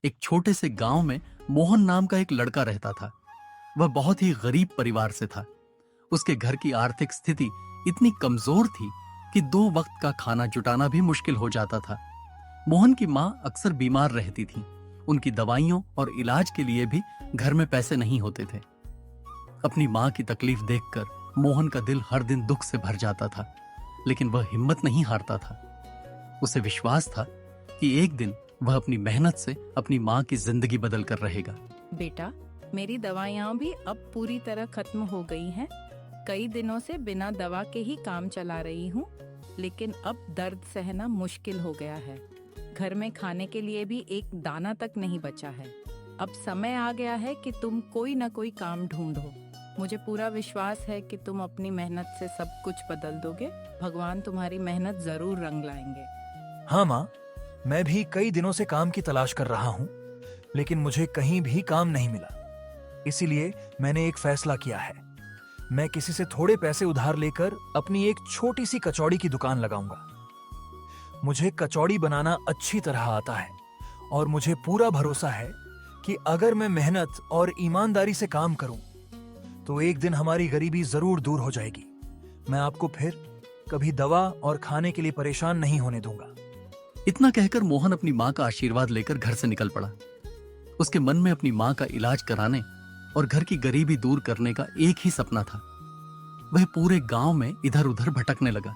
एक छोटे से गांव में मोहन नाम का एक लड़का रहता था। वह बहुत ही गरीब परिवार से था। उसके घर की आर्थिक स्थिति इतनी कमजोर थी कि 2 वक्त का खाना जुटाना भी मुश्किल हो जाता था। मोहन की मां अक्सर बीमार रहती थी। उनकी दवाइयों और इलाज के लिए भी घर में पैसे नहीं होते थे। अपनी मां की तकलीफ देखकर मोहन का दिल हर दिन दुख से भर जाता था, लेकिन वह हिम्मत नहीं हारता था। उसे विश्वास था कि एक दिन वह अपनी मेहनत से अपनी मां की जिंदगी बदल कर रहेगा। बेटा, मेरी दवाइयाँ भी अब पूरी तरह खत्म हो गई हैं। कई दिनों से बिना दवा के ही काम चला रही हूँ, लेकिन अब दर्द सहना मुश्किल हो गया है। घर में खाने के लिए भी एक दाना तक नहीं बचा है। अब समय आ गया है कि तुम कोई न कोई काम ढूंढो। मुझे पूरा विश्वास है कि तुम अपनी मेहनत से सब कुछ बदल दोगे। भगवान तुम्हारी मेहनत जरूर रंग लाएंगे। हाँ माँ, मैं भी कई दिनों से काम की तलाश कर रहा हूँ, लेकिन मुझे कहीं भी काम नहीं मिला। इसीलिए मैंने एक फैसला किया है। मैं किसी से थोड़े पैसे उधार लेकर अपनी एक छोटी सी कचौड़ी की दुकान लगाऊंगा। मुझे कचौड़ी बनाना अच्छी तरह आता है और मुझे पूरा भरोसा है कि अगर मैं मेहनत और ईमानदारी से काम करूं, तो एक दिन हमारी गरीबी जरूर दूर हो जाएगी। मैं आपको फिर कभी दवा और खाने के लिए परेशान नहीं होने दूंगा। इतना कहकर मोहन अपनी मां का आशीर्वाद लेकर घर से निकल पड़ा। उसके मन में अपनी मां का इलाज कराने और घर की गरीबी दूर करने का एक ही सपना था। वह पूरे गांव में इधर उधर भटकने लगा,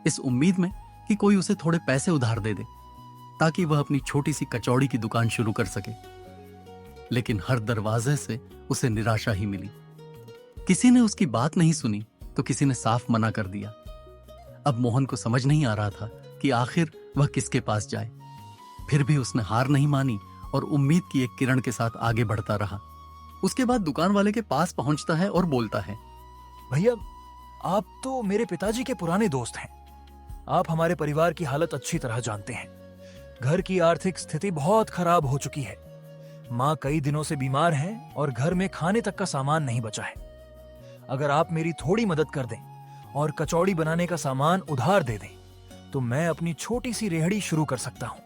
इस उम्मीद में कि कोई उसे थोड़े पैसे उधार दे दे ताकि वह अपनी छोटी सी कचौड़ी की दुकान शुरू कर सके। लेकिन हर दरवाजे से उसे निराशा ही मिली। किसी ने उसकी बात नहीं सुनी तो किसी ने साफ मना कर दिया। अब मोहन को समझ नहीं आ रहा था कि आखिर वह किसके पास जाए। फिर भी उसने हार नहीं मानी और उम्मीद की एक किरण के साथ आगे बढ़ता रहा। उसके बाद दुकान वाले के पास पहुंचता है और बोलता है, भैया, आप तो मेरे पिताजी के पुराने दोस्त हैं। आप हमारे परिवार की हालत अच्छी तरह जानते हैं। घर की आर्थिक स्थिति बहुत खराब हो चुकी है। माँ कई दिनों से बीमार हैं और घर में खाने तक का सामान नहीं बचा है। अगर आप मेरी थोड़ी मदद कर दें और कचौड़ी बनाने का सामान उधार दे दें, तो मैं अपनी छोटी सी रेहड़ी शुरू कर सकता हूं।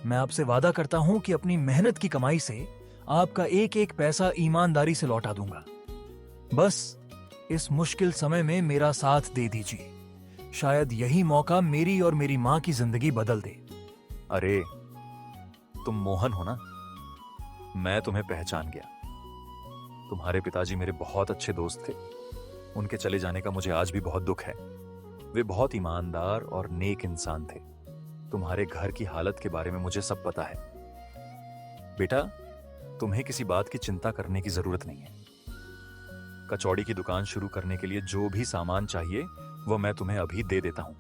मैं आपसे वादा करता हूं कि अपनी मेहनत की कमाई से आपका एक एक पैसा ईमानदारी से लौटा दूंगा। बस इस मुश्किल समय में मेरा साथ दे दीजिए। शायद यही मौका मेरी और मेरी मां की जिंदगी बदल दे। अरे, तुम मोहन हो ना? मैं तुम्हें पहचान गया। तुम्हारे पिताजी मेरे बहुत अच्छे दोस्त थे। उनके चले जाने का मुझे आज भी बहुत दुख है। वे बहुत ईमानदार और नेक इंसान थे। तुम्हारे घर की हालत के बारे में मुझे सब पता है। बेटा, तुम्हें किसी बात की चिंता करने की जरूरत नहीं है। कचौड़ी की दुकान शुरू करने के लिए जो भी सामान चाहिए वो मैं तुम्हें अभी दे देता हूं।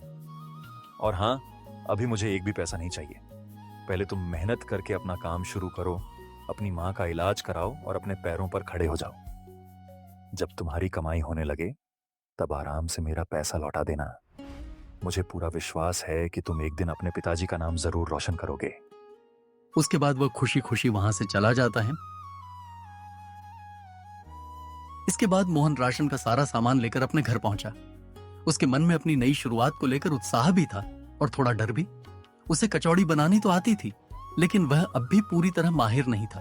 और हां, अभी मुझे एक भी पैसा नहीं चाहिए। पहले तुम मेहनत करके अपना काम शुरू करो, अपनी मां का इलाज कराओ और अपने पैरों पर खड़े हो जाओ। जब तुम्हारी कमाई होने लगे तब आराम से मेरा पैसा लौटा देना। मुझे पूरा विश्वास है कि तुम एक दिन अपने पिताजी का नाम जरूर रोशन करोगे। उसके बाद वह खुशी खुशी वहां से चला जाता है। इसके बाद मोहन राशन का सारा सामान लेकर अपने घर पहुंचा। उसके मन में अपनी नई शुरुआत को लेकर उत्साह भी था और थोड़ा डर भी। उसे कचौड़ी बनानी तो आती थी, लेकिन वह अब भी पूरी तरह माहिर नहीं था।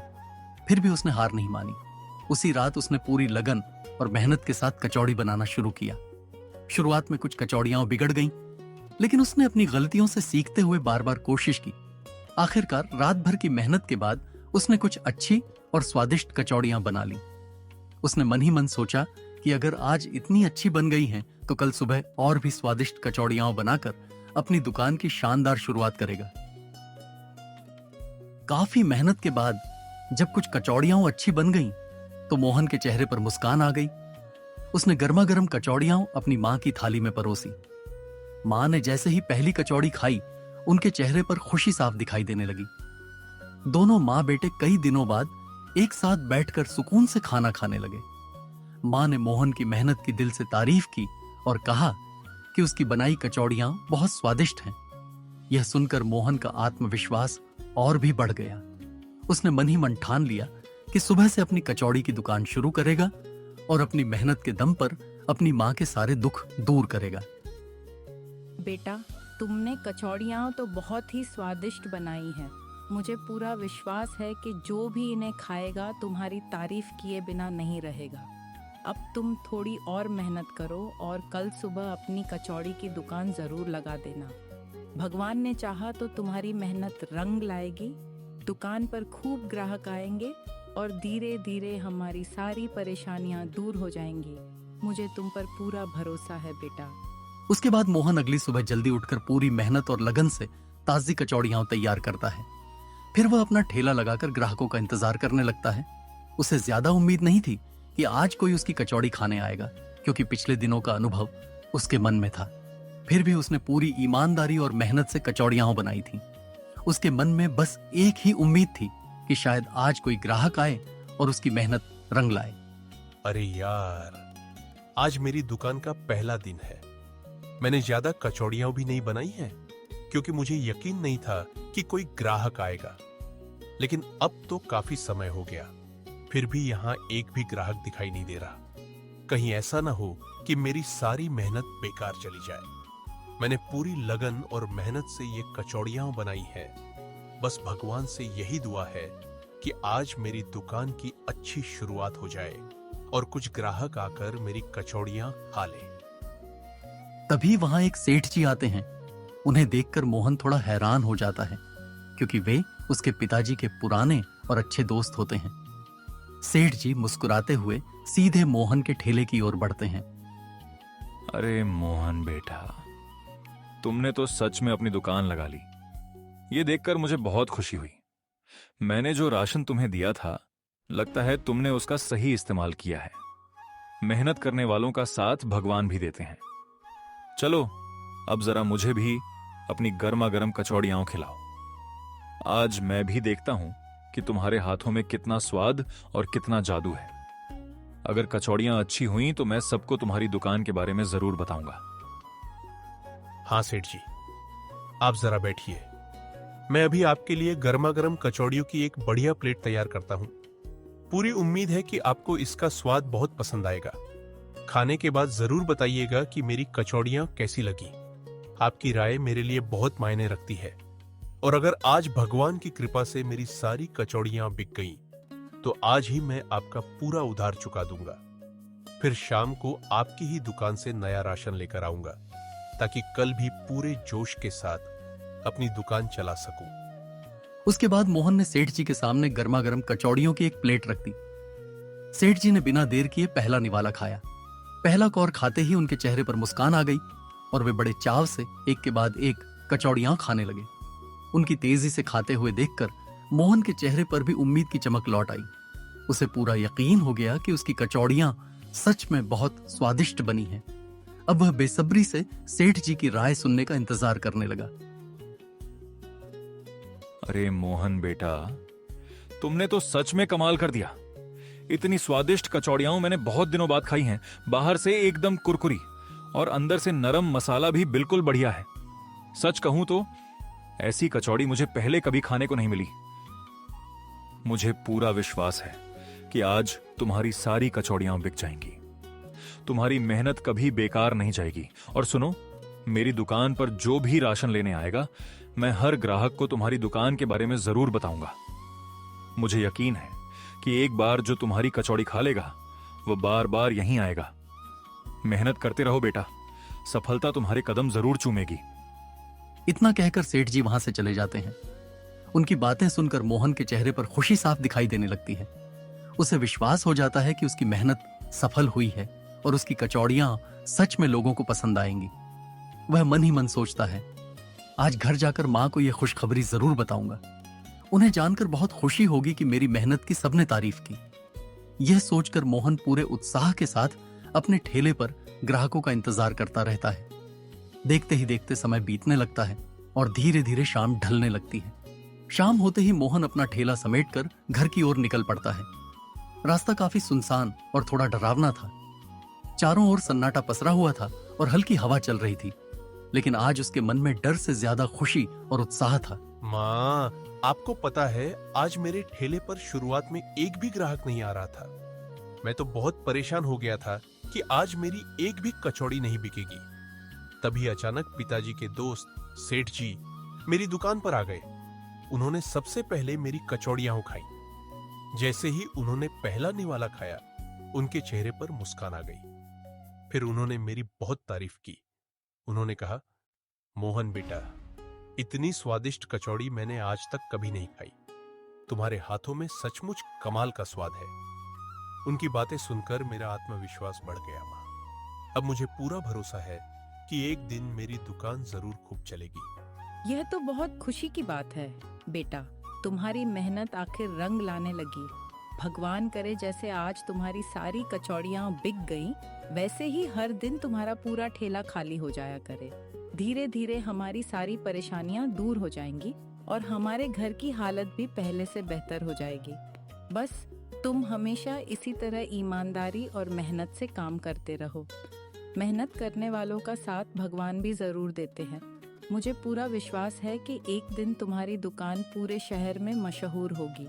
फिर भी उसने हार नहीं मानी। उसी रात उसने पूरी लगन और मेहनत के साथ कचौड़ी बनाना शुरू किया। शुरुआत में कुछ कचौड़ियां बिगड़ गईं, लेकिन उसने अपनी गलतियों से सीखते हुए बार बार कोशिश की। आखिरकार रात भर की मेहनत के बाद उसने कुछ अच्छी और स्वादिष्ट कचौड़ियां बना ली। उसने मन ही मन सोचा कि अगर आज इतनी अच्छी बन गई हैं, तो कल सुबह और भी स्वादिष्ट कचौड़ियां बनाकर अपनी दुकान की शानदार शुरुआत करेगा। काफी मेहनत के बाद जब कुछ कचौड़ियां अच्छी बन गईं, तो मोहन के चेहरे पर मुस्कान आ गई। उसने गर्मा गर्म कचौड़ियां अपनी मां की थाली में परोसी। मां ने जैसे ही पहली कचौड़ी खाई, उनके चेहरे पर खुशी साफ दिखाई देने लगी। दोनों मां बेटे कई दिनों बाद एक साथ बैठकर सुकून से खाना खाने लगे। मां ने मोहन की मेहनत की दिल से तारीफ की और कहा कि उसकी बनाई कचौड़ियां बहुत स्वादिष्ट हैं। यह सुनकर मोहन का आत्मविश्वास और भी बढ़ गया। उसने मन ही मन ठान लिया कि सुबह से अपनी कचौड़ी की दुकान शुरू करेगा और अपनी मेहनत के दम पर अपनी मां के सारे दुख दूर करेगा। बेटा, तुमने कचौड़ियाँ तो बहुत ही स्वादिष्ट बनाई हैं। मुझे पूरा विश्वास है कि जो भी इन्हें खाएगा तुम्हारी तारीफ किए बिना नहीं रहेगा। अब तुम थोड़ी और मेहनत करो और कल सुबह अपनी कचौड़ी की दुकान ज़रूर लगा देना। भगवान ने चाहा तो तुम्हारी मेहनत रंग लाएगी, दुकान पर खूब ग्राहक आएंगे और धीरे धीरे हमारी सारी परेशानियां दूर हो जाएंगी। मुझे तुम पर पूरा भरोसा है बेटा। उसके बाद मोहन अगली सुबह जल्दी उठकर पूरी मेहनत और लगन से ताजी कचौड़ियां तैयार करता है। फिर वह अपना ठेला लगाकर ग्राहकों का इंतजार करने लगता है। उसे ज्यादा उम्मीद नहीं थी कि आज कोई उसकी कचौड़ी खाने आएगा, क्योंकि पिछले दिनों का अनुभव उसके मन में था। फिर भी उसने पूरी ईमानदारी और मेहनत से कचौड़ियां बनाई थीं। उसके मन में बस एक ही उम्मीद थी कि शायद आज कोई ग्राहक आए और उसकी मेहनत रंग लाए। अरे यार, आज मेरी दुकान का पहला दिन है। मैंने ज्यादा कचौड़ियां भी नहीं बनाई हैं, क्योंकि मुझे यकीन नहीं था कि कोई ग्राहक आएगा। लेकिन अब तो काफी समय हो गया, फिर भी यहां एक भी ग्राहक दिखाई नहीं दे रहा। कहीं ऐसा ना हो कि मेरी सारी मेहनत बेकार चली जाए। मैंने पूरी लगन और मेहनत से ये कचौड़ियां बनाई हैं। बस भगवान से यही दुआ है कि आज मेरी दुकान की अच्छी शुरुआत हो जाए और कुछ ग्राहक आकर मेरी कचौड़ियां खा लें। तभी वहां एक सेठ जी आते हैं। उन्हें देखकर मोहन थोड़ा हैरान हो जाता है, क्योंकि वे उसके पिताजी के पुराने और अच्छे दोस्त होते हैं। सेठ जी मुस्कुराते हुए सीधे मोहन के ठेले की ओर बढ़ते हैं। अरे मोहन बेटा, तुमने तो सच में अपनी दुकान लगा ली। ये देखकर मुझे बहुत खुशी हुई। मैंने जो राशन तुम्हें दिया था, लगता है तुमने उसका सही इस्तेमाल किया है। मेहनत करने वालों का साथ भगवान भी देते हैं। चलो, अब जरा मुझे भी अपनी गर्मा गर्म कचौड़ियां खिलाओ। आज मैं भी देखता हूं कि तुम्हारे हाथों में कितना स्वाद और कितना जादू है। अगर कचौड़ियां अच्छी हुई तो मैं सबको तुम्हारी दुकान के बारे में जरूर बताऊंगा। हाँ सेठ जी, आप जरा बैठिए। मैं अभी आपके लिए गर्मा गर्म कचौड़ियों की एक बढ़िया प्लेट तैयार करता हूं। पूरी उम्मीद है कि आपको इसका स्वाद बहुत पसंद आएगा। खाने के बाद जरूर बताइएगा कि मेरी कचौड़ियां कैसी लगी। आपकी राय मेरे लिए बहुत मायने रखती है। और अगर आज भगवान की कृपा से मेरी सारी कचौड़ियां बिक गईं, तो आज ही मैं आपका पूरा उधार चुका दूंगा। फिर शाम को आपकी ही दुकान से नया राशन लेकर आऊंगा, ताकि कल भी पूरे जोश के साथ अपनी दुकान चला सकूं। उसके बाद मोहन ने सेठ जी के सामने गर्मा गर्म कचौड़ियों की एक प्लेट रख दी। सेठ जी ने बिना देर किए पहला निवाला खाया। पहला कौर खाते ही उनके चेहरे पर मुस्कान आ गई और वे बड़े चाव से एक के बाद एक कचौड़ियां खाने लगे। उनकी तेजी से खाते हुए देखकर मोहन के चेहरे पर भी उम्मीद की चमक लौट आई। उसे पूरा यकीन हो गया कि उसकी कचौड़ियां सच में बहुत स्वादिष्ट बनी हैं। अब वह बेसब्री से सेठ जी की राय सुनने का इंतजार करने लगा। अरे मोहन बेटा, तुमने तो सच में कमाल कर दिया। इतनी स्वादिष्ट कचौड़ियां मैंने बहुत दिनों बाद खाई हैं। बाहर से एकदम कुरकुरी और अंदर से नरम, मसाला भी बिल्कुल बढ़िया है। सच कहूं तो ऐसी कचौड़ी मुझे पहले कभी खाने को नहीं मिली। मुझे पूरा विश्वास है कि आज तुम्हारी सारी कचौड़ियां बिक जाएंगी। तुम्हारी मेहनत कभी बेकार नहीं जाएगी। और सुनो, मेरी दुकान पर जो भी राशन लेने आएगा, मैं हर ग्राहक को तुम्हारी दुकान के बारे में जरूर बताऊंगा। मुझे यकीन है कि एक बार जो तुम्हारी कचौड़ी खा लेगा, वो बार बार यहीं आएगा। मेहनत करते रहो बेटा, सफलता तुम्हारे कदम जरूर चूमेगी। इतना कहकर सेठ जी वहां से चले जाते हैं। उनकी बातें सुनकर मोहन के चेहरे पर खुशी साफ दिखाई देने लगती है। उसे विश्वास हो जाता है कि उसकी मेहनत सफल हुई है और उसकी कचौड़ियां सच में लोगों को पसंद आएंगी। वह मन ही मन सोचता है, आज घर जाकर मां को यह खुशखबरी जरूर बताऊंगा। उन्हें जानकर बहुत खुशी होगी कि मेरी मेहनत की सबने तारीफ की। यह सोचकर मोहन पूरे उत्साह के साथ अपने ठेले पर ग्राहकों का इंतजार करता रहता है। देखते ही देखते समय बीतने लगता है और धीरे धीरे शाम ढलने लगती है। शाम होते ही मोहन अपना ठेला समेटकर घर की ओर निकल पड़ता है। रास्ता काफी सुनसान और थोड़ा डरावना था। चारों ओर सन्नाटा पसरा हुआ था और हल्की हवा चल रही थी, लेकिन आज उसके मन में डर से ज्यादा खुशी और उत्साह था। माँ, आपको पता है, आज मेरे ठेले पर शुरुआत में एक भी ग्राहक नहीं आ रहा था। मैं तो बहुत परेशान हो गया था कि आज मेरी एक भी कचौड़ी नहीं बिकेगी। तभी अचानक पिताजी के दोस्त सेठ जी मेरी दुकान पर आ गए। उन्होंने सबसे पहले मेरी कचौड़ियां खाई। जैसे ही उन्होंने पहला निवाला खाया, उनके चेहरे पर मुस्कान आ गई। फिर उन्होंने मेरी बहुत तारीफ की। उन्होंने कहा, मोहन बेटा, इतनी स्वादिष्ट कचौड़ी मैंने आज तक कभी नहीं खाई। तुम्हारे हाथों में सचमुच कमाल का स्वाद है। उनकी बातें सुनकर मेरा आत्मविश्वास बढ़ गया मां। अब मुझे पूरा भरोसा है कि एक दिन मेरी दुकान जरूर खूब चलेगी। यह तो बहुत खुशी की बात है बेटा, तुम्हारी मेहनत आखिर रंग लाने लगी। भगवान करे जैसे आज तुम्हारी सारी कचौड़ियाँ बिक गईं, वैसे ही हर दिन तुम्हारा पूरा ठेला खाली हो जाया करे। धीरे धीरे हमारी सारी परेशानियाँ दूर हो जाएंगी और हमारे घर की हालत भी पहले से बेहतर हो जाएगी। बस तुम हमेशा इसी तरह ईमानदारी और मेहनत से काम करते रहो। मेहनत करने वालों का साथ भगवान भी जरूर देते हैं। मुझे पूरा विश्वास है कि एक दिन तुम्हारी दुकान पूरे शहर में मशहूर होगी।